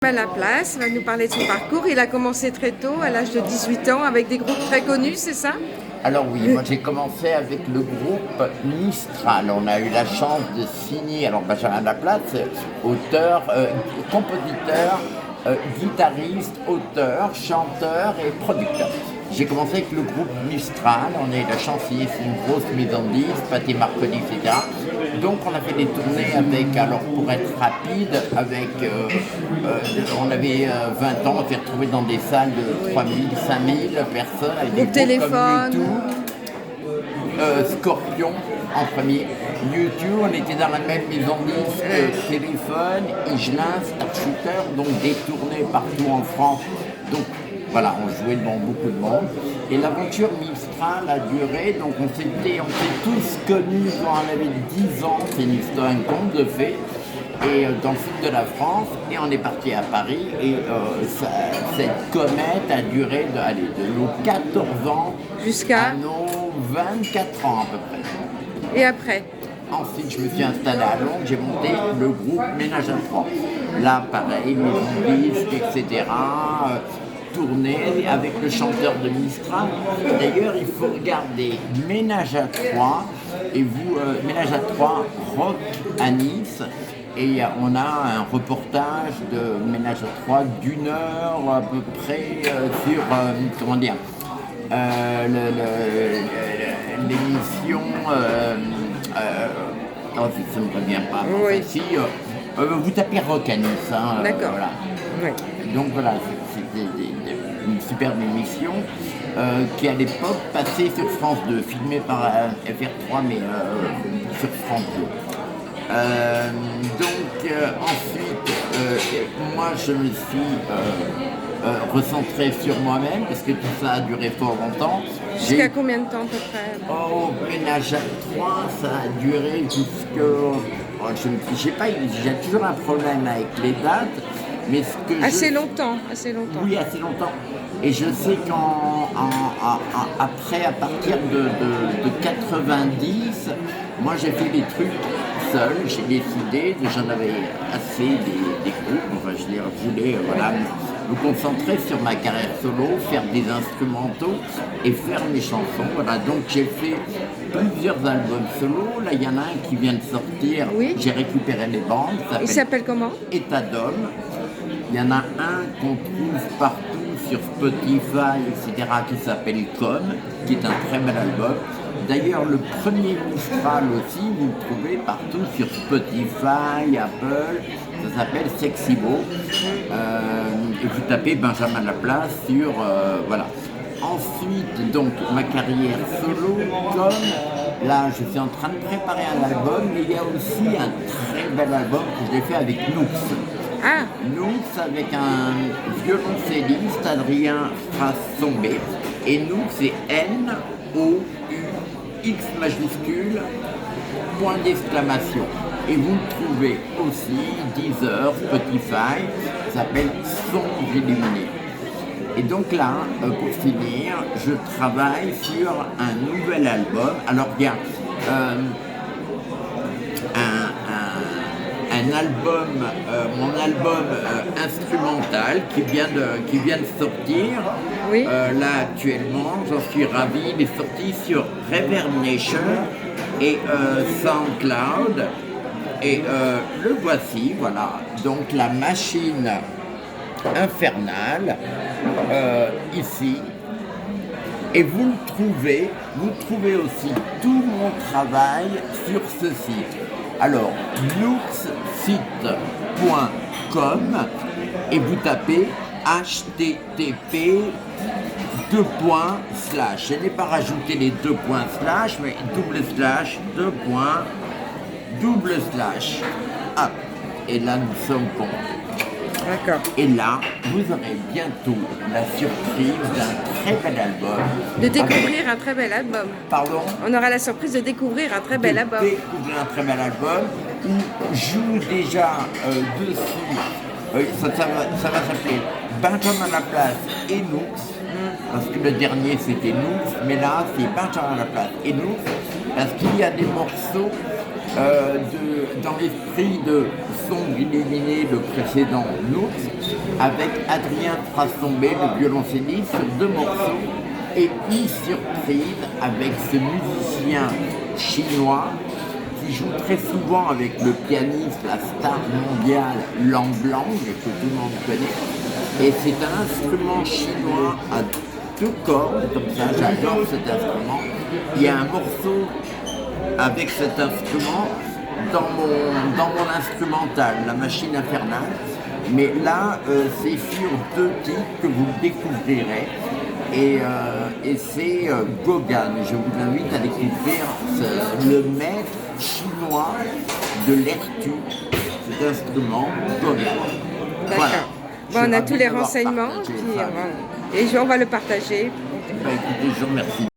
À la place, il va nous parler de son parcours. Il a commencé très tôt, à l'âge de 18 ans, avec des groupes très connus, c'est ça? Alors oui, moi j'ai commencé avec le groupe Mistral. On a eu la chance de signer, alors Benjamin Laplace, auteur, compositeur, guitariste, auteur, chanteur et producteur. J'ai commencé avec le groupe Mistral, on a eu la chance de signer une grosse maison de disques, Pathé Marconi, etc. Donc on a fait des tournées avec, alors pour être rapide, avec, on avait 20 ans, on s'est retrouvés dans des salles de 3000, 5000 personnes, avec des groupes téléphone. comme U2, Scorpion en premier. U2, on était dans la même maison de disques, Téléphone, Higelin, Starshooter, donc des tournées partout en France. Donc voilà, on jouait devant beaucoup de monde. Et l'aventure Mistral a duré, donc on s'est tous connus quand on avait 10 ans, c'est une histoire, un conte de fées, et dans le sud de la France, et on est parti à Paris, et cette comète a duré de nos 14 ans Jusqu'à à nos 24 ans à peu près. Et après? Ensuite, je me suis installé à Londres, j'ai monté le groupe Ménage à Trois. Là, pareil, maison de disques, etc. Tourner avec le chanteur de Mistral. D'ailleurs, il faut regarder Ménage à Trois et vous, Ménage à Trois Rock à Nice. Et on a un reportage de Ménage à Trois d'1 heure à peu près sur, comment dire, l'émission. Non, ça ne me revient pas. Oui. Si, vous tapez Rock à Nice. Hein, d'accord. Voilà. Oui. Donc voilà, c'était une superbe émission qui à l'époque passait sur France 2, filmée par FR3 mais sur France 2. Ensuite, moi je me suis recentré sur moi-même parce que tout ça a duré fort longtemps. Jusqu'à combien de temps à peu près? Au Ménage à Trois, ça a duré jusque... j'ai toujours un problème avec les dates. Mais ce que assez longtemps. Oui, assez longtemps. Et je sais après, à partir de 90, moi j'ai fait des trucs seul. J'ai décidé, j'en avais assez des groupes. Enfin, je voulais me concentrer sur ma carrière solo, faire des instrumentaux et faire mes chansons. Voilà, donc j'ai fait plusieurs albums solo. Là, il y en a un qui vient de sortir. Oui. J'ai récupéré les bandes. Il s'appelle comment? État d'homme. Il y en a un qu'on trouve partout sur Spotify, etc., qui s'appelle Comme, qui est un très bel album. D'ailleurs, le premier Mistral aussi, vous le trouvez partout sur Spotify, Apple, ça s'appelle Sexy Beau. Et vous tapez Benjamin Laplace sur... voilà. Ensuite, donc, ma carrière solo, Comme, là, je suis en train de préparer un album, mais il y a aussi un très bel album que je l'ai fait avec Noux. Ah. Noux avec un violoncelliste, Adrien Frassombé. Et Noux, c'est N-O-U-X majuscule, point d'exclamation. Et vous le trouvez aussi, Deezer, Spotify, ça s'appelle Son illuminé. Et donc là, pour finir, je travaille sur un nouvel album. Alors il y a mon album instrumental qui vient de sortir. Oui. Là actuellement, j'en suis ravi. Il est sorti sur Reverb Nation et SoundCloud. Et le voici, voilà. Donc la machine infernale ici. Et vous trouvez aussi tout mon travail sur ce site. Alors, nuxsite.com et vous tapez http : je n'ai pas rajouté les 2 points slash, mais // et là nous sommes bons. D'accord. Et là, vous aurez bientôt la surprise d'un très bel album. De découvrir un très bel album. Pardon? On aura la surprise de découvrir un très bel album. Découvrir un très bel album où joue déjà dessus. Ça va s'appeler Benjamin Laplace et Noux. Parce que le dernier c'était Noux, mais là c'est Benjamin Laplace et Noux. Parce qu'il y a des morceaux dans l'esprit de Sombre Illuminé, le précédent Nours, avec Adrien Trassombé, le violoncelliste, sur 2 morceaux, et une surprise avec ce musicien chinois qui joue très souvent avec le pianiste, la star mondiale Lang Lang, que tout le monde connaît. Et c'est un instrument chinois à 2 cordes, comme ça, j'adore cet instrument. Il y a un morceau avec cet instrument dans mon instrumental, La Machine Infernale. Mais là, c'est sur 2 titres que vous découvrirez. Et c'est Gauguin. Je vous invite à découvrir le maître chinois de l'ertu, cet instrument, Gauguin. D'accord. Voilà. Bon, on a tous les d'avoir renseignements, partagé puis ça. on va le partager. Écoutez, je vous remercie.